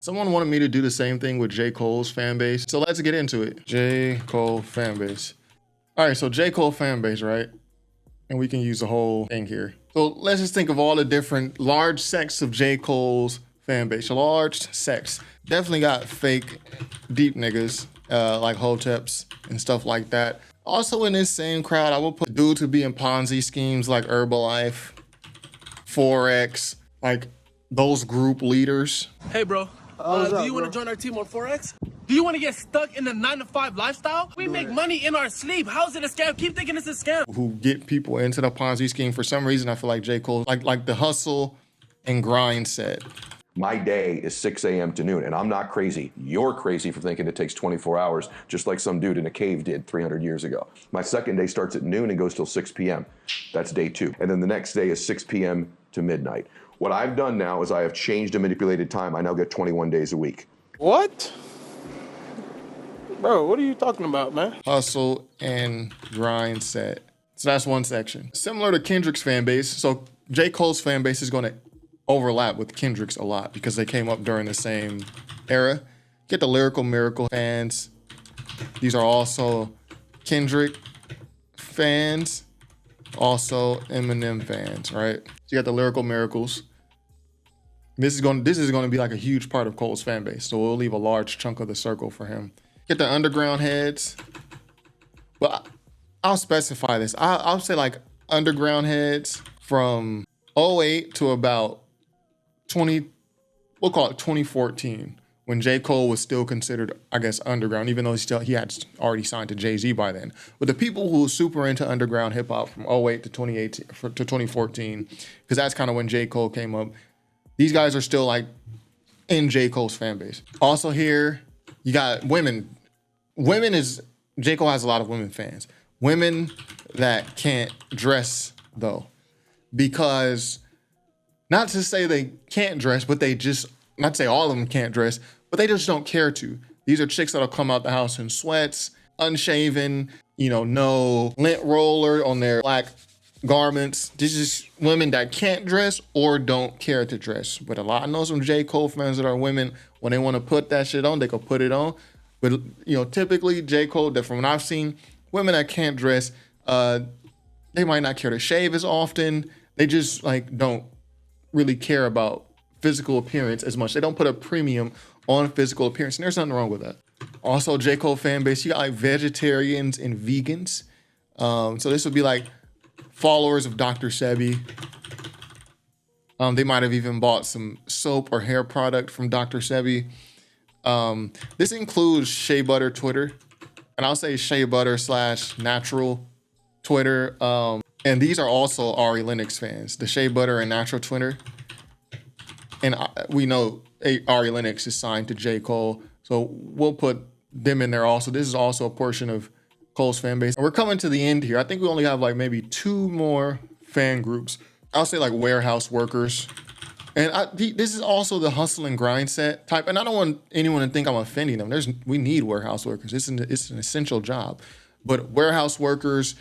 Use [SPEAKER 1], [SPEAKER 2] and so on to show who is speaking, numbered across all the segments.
[SPEAKER 1] Someone wanted me to do the same thing with J. Cole's fan base. So let's get into it. J. Cole fan base. All right, so J. Cole fan base, right? And we can use the whole thing here. So let's just think of all the different large sects of J. Cole's fan base. A large sects. Definitely got fake deep niggas like Hoteps and stuff like that. Also in this same crowd, I will put dudes who be in Ponzi schemes like Herbalife, Forex, like those group leaders.
[SPEAKER 2] Hey, bro. Do you want to join our team on Forex? Do you want to get stuck in the 9-to-5 lifestyle? We make money in our sleep. How is it a scam? Keep thinking it's a scam.
[SPEAKER 1] Who get people into the Ponzi scheme. For some reason, I feel like J. Cole, like the hustle and grind set.
[SPEAKER 3] My day is 6 a.m. to noon, and I'm not crazy. You're crazy for thinking it takes 24 hours, just like some dude in a cave did 300 years ago. My second day starts at noon and goes till 6 p.m. That's day 2. And then the next day is 6 p.m. to midnight. What I've done now is I have changed and manipulated time. I now get 21 days a week.
[SPEAKER 2] What? Bro, what are you talking about, man?
[SPEAKER 1] Hustle and grind set. So that's one section. Similar to Kendrick's fan base. So J. Cole's fan base is going to overlap with Kendrick's a lot because they came up during the same era. Get the Lyrical Miracle fans. These are also Kendrick fans, also Eminem fans, right? So you got the Lyrical Miracles. This is going to be like a huge part of Cole's fan base. So we'll leave a large chunk of the circle for him. Get the underground heads. Well, I'll specify this. I'll say like underground heads from 08 to about we'll call it 2014, when J. Cole was still considered, I guess, underground, even though he had already signed to Jay-Z by then. But the people who were super into underground hip hop from 08 to 2018 to 2014, because that's kind of when J. Cole came up. These guys are still like in J. Cole's fan base. Also here, you got women. J. Cole has a lot of women fans. Women that can't dress though, because not to say they can't dress, but they just, not to say all of them can't dress, but they just don't care to. These are chicks that'll come out the house in sweats, unshaven, no lint roller on their black garments. This is women that can't dress or don't care to dress. But I know some J. Cole fans that are women, when they want to put that shit on, they can put it on. But typically J. Cole, that from what I've seen, women that can't dress, they might not care to shave as often. They just like don't really care about physical appearance as much. They don't put a premium on physical appearance, and there's nothing wrong with that. Also, J. Cole fan base, you got like vegetarians and vegans. So this would be like followers of Dr. Sebi. They might have even bought some soap or hair product from Dr. Sebi. This includes Shea Butter Twitter, and I'll say Shea Butter / Natural Twitter. And these are also Ari Lennox fans, the Shea Butter and Natural Twitter. And we know Ari Lennox is signed to J. Cole, so we'll put them in there also. This is also a portion of Cole's fan base. And we're coming to the end here. I think we only have like maybe 2 more fan groups. I'll say like warehouse workers. And this is also the hustle and grind set type. And I don't want anyone to think I'm offending them. We need warehouse workers. It's an essential job. But warehouse workers,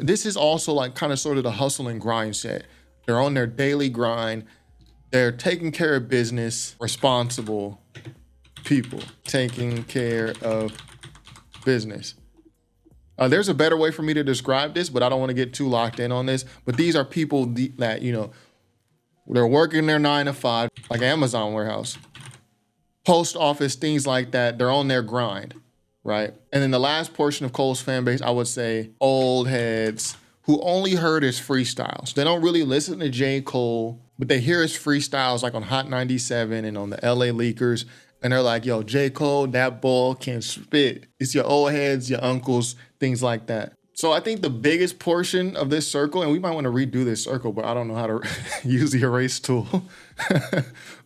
[SPEAKER 1] this is also like kind of sort of the hustle and grind set. They're on their daily grind. They're taking care of business, responsible people, taking care of business. There's a better way for me to describe this, but I don't want to get too locked in on this. But these are people that, they're working their 9 to 5, like Amazon warehouse, post office, things like that. They're on their grind, right? And then the last portion of Cole's fan base, I would say old heads who only heard his freestyles. They don't really listen to J. Cole, but they hear his freestyles like on Hot 97 and on the LA Leakers. And they're like, yo, J. Cole, that ball can spit. It's your old heads, your uncles, things like that. So I think the biggest portion of this circle, and we might want to redo this circle, but I don't know how to use the erase tool.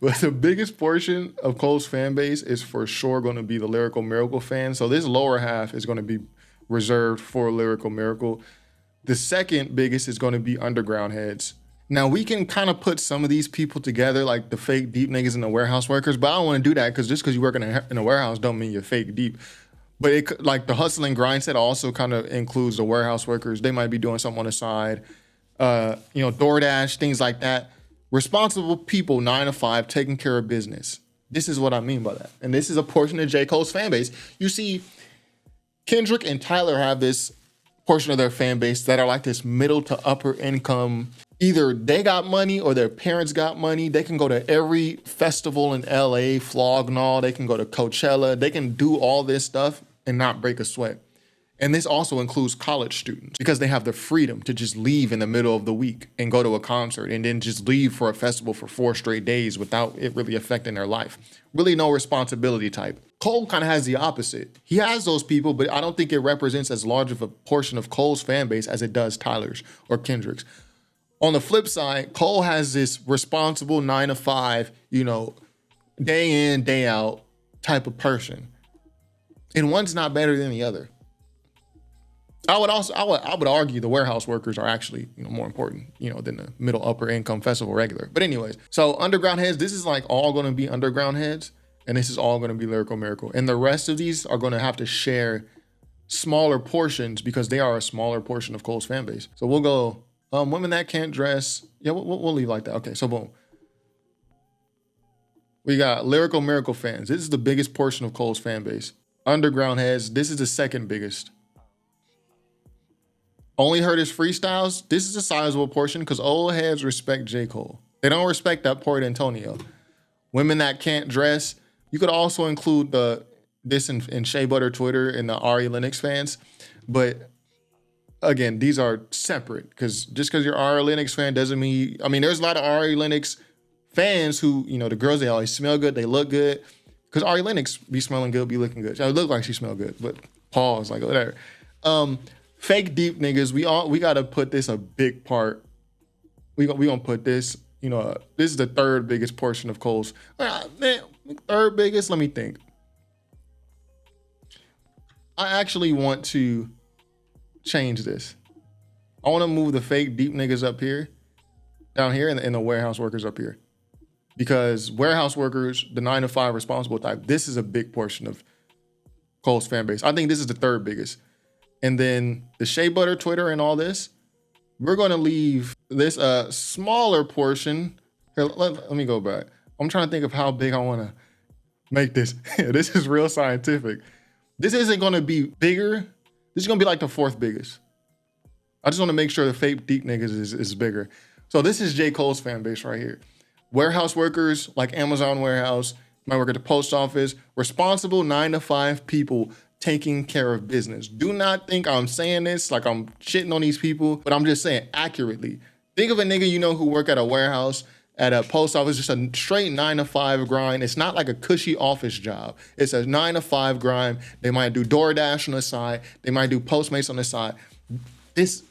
[SPEAKER 1] But the biggest portion of Cole's fan base is for sure going to be the Lyrical Miracle fans. So this lower half is going to be reserved for Lyrical Miracle. The second biggest is going to be underground heads. Now we can kind of put some of these people together, like the fake deep niggas and the warehouse workers, but I don't want to do that because just because you work in a warehouse don't mean you're fake deep. But like the hustle and grind set also kind of includes the warehouse workers. They might be doing something on the side, DoorDash, things like that. Responsible people, 9 to 5, taking care of business. This is what I mean by that. And this is a portion of J. Cole's fan base. You see, Kendrick and Tyler have this portion of their fan base that are like this middle to upper income. Either they got money or their parents got money. They can go to every festival in LA, Flog and all. They can go to Coachella. They can do all this stuff and not break a sweat. And this also includes college students because they have the freedom to just leave in the middle of the week and go to a concert and then just leave for a festival for 4 straight days without it really affecting their life. Really no responsibility type. Cole kind of has the opposite. He has those people, but I don't think it represents as large of a portion of Cole's fan base as it does Tyler's or Kendrick's. On the flip side, Cole has this responsible 9 to 5, day in, day out type of person. And one's not better than the other. I would argue the warehouse workers are actually, more important, than the middle upper income festival regular. But anyways, so underground heads, this is like all going to be underground heads, and this is all going to be Lyrical Miracle. And the rest of these are going to have to share smaller portions because they are a smaller portion of Cole's fan base. So we'll go women that can't dress. Yeah, we'll leave like that. Okay, so boom. We got Lyrical Miracle fans. This is the biggest portion of Cole's fan base. Underground heads, this is the second biggest. Only heard his freestyles. This is a sizable portion because old heads respect J. Cole. They don't respect that Port Antonio. Women that can't dress. You could also include this in Shea Butter Twitter and the Ari Lennox fans. But again, these are separate because just because you're an Ari Lennox fan doesn't mean, there's a lot of Ari Lennox fans who, the girls, they always smell good, they look good. Because Ari Lennox be smelling good, be looking good. She look like she smell good, but pause, like whatever. Fake deep niggas, we gotta put this a big part. We gonna put this, this is the third biggest portion of Cole's. Third biggest, let me think. I actually want to change this. I want to move the fake deep niggas up here, down here, and the warehouse workers up here. Because warehouse workers, the 9 to 5 responsible type, this is a big portion of Cole's fan base. I think this is the third biggest. And then the Shea Butter Twitter and all this, we're going to leave this smaller portion. Here, let me go back. I'm trying to think of how big I want to make this. This is real scientific. This isn't going to be bigger. This is going to be like the fourth biggest. I just want to make sure the fake deep niggas is bigger. So this is J. Cole's fan base right here. Warehouse workers like Amazon warehouse, might work at the post office, responsible 9 to 5 people taking care of business. Do not think I'm saying this like I'm shitting on these people, but I'm just saying accurately. Think of a nigga who work at a warehouse, at a post office, just a straight 9 to 5 grind. It's not like a cushy office job. It's a 9 to 5 grind. They might do DoorDash on the side. They might do Postmates on the side. This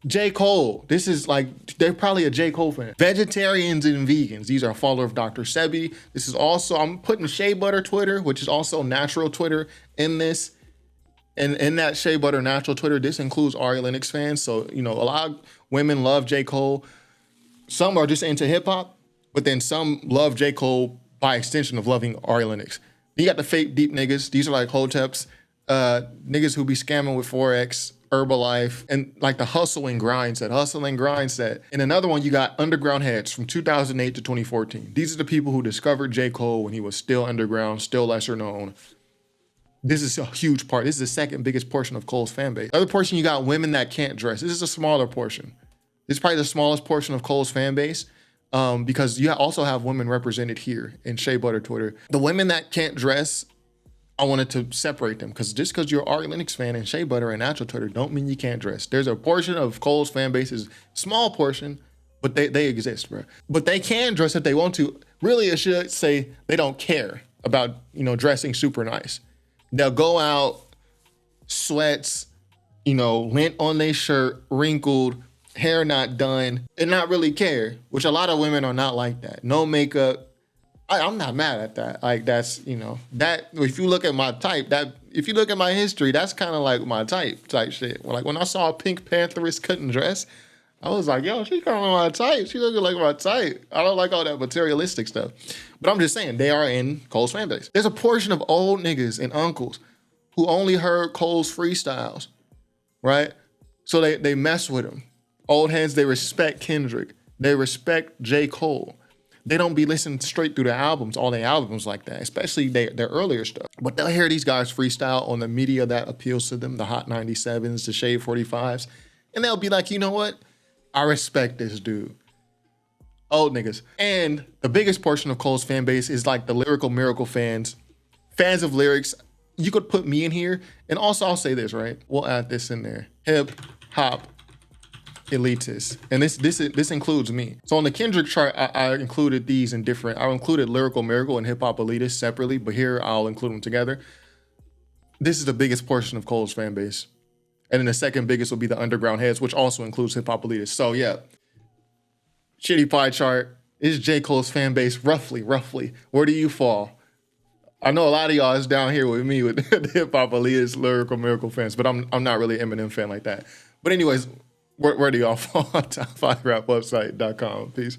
[SPEAKER 1] J. Cole, this is like, they're probably a J. Cole fan. Vegetarians and vegans, these are a follower of Dr. Sebi. This is also, I'm putting Shea Butter Twitter, which is also natural Twitter in this. And in that Shea Butter natural Twitter, this includes Ari Lennox fans. So, a lot of women love J. Cole. Some are just into hip hop, but then some love J. Cole by extension of loving Ari Lennox. You got the fake deep niggas. These are like hoteps, niggas who be scamming with Forex, Herbalife, and like the hustle and grind set. And another one, you got underground heads from 2008 to 2014. These are the people who discovered J. Cole when he was still underground, still lesser known. This is a huge part. This is the second biggest portion of Cole's fan base. The other portion, you got women that can't dress. This is a smaller portion. This is probably the smallest portion of Cole's fan base because you also have women represented here in Shea Butter Twitter. The women that can't dress, I wanted to separate them because just because you're an Ari Lennox fan and Shea Butter and natural Twitter don't mean you can't dress. There's a portion of Cole's fan base, is small portion, but they exist, bro. But they can dress if they want to. Really, I should say they don't care about, dressing super nice. They'll go out, sweats, lint on their shirt, wrinkled, hair not done, and not really care, which a lot of women are not like that. No makeup. I'm not mad at that. Like that's, that if you look at my type, if you look at my history, that's kind of like my type shit. Like when I saw a Pink Pantheress couldn't dress, I was like, yo, she's kind of my type. She looking like my type. I don't like all that materialistic stuff. But I'm just saying, they are in Cole's fan base. There's a portion of old niggas and uncles who only heard Cole's freestyles, right? So they mess with him. Old heads, they respect Kendrick. They respect J. Cole. they don't be listening straight through the albums, all their albums like that, especially their earlier stuff. But they'll hear these guys freestyle on the media that appeals to them, the Hot 97s, the Shade 45s, and they'll be like, you know what? I respect this dude. Old niggas. And the biggest portion of Cole's fan base is like the Lyrical Miracle fans of lyrics. You could put me in here. And also I'll say this, right? We'll add this in there. Hip hop elitist. And this includes me. So on the Kendrick chart, I included these in different, I included Lyrical Miracle and hip hop elitist separately, but here I'll include them together. This is the biggest portion of Cole's fan base. And then the second biggest will be the underground heads, which also includes hip hop elitists. So yeah, shitty pie chart is J. Cole's fan base, roughly. Where do you fall? I know a lot of y'all is down here with me with the hip hop elitist, Lyrical Miracle fans, but I'm not really an Eminem fan like that. But anyways, where do y'all fall? Top5rapwebsite.com. Peace.